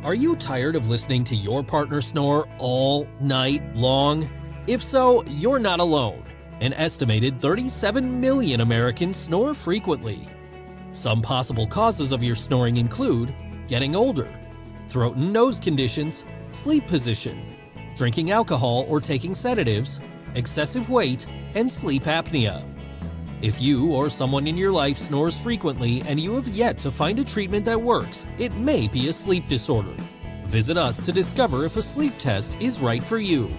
Are you tired of listening to your partner snore all night long? If so, you're not alone. An estimated 37 million Americans snore frequently. Some possible causes of your snoring include getting older, throat and nose conditions, sleep position, drinking alcohol or taking sedatives, excessive weight, and sleep apnea. If you or someone in your life snores frequently and you have yet to find a treatment that works, it may be a sleep disorder. Visit us to discover if a sleep test is right for you.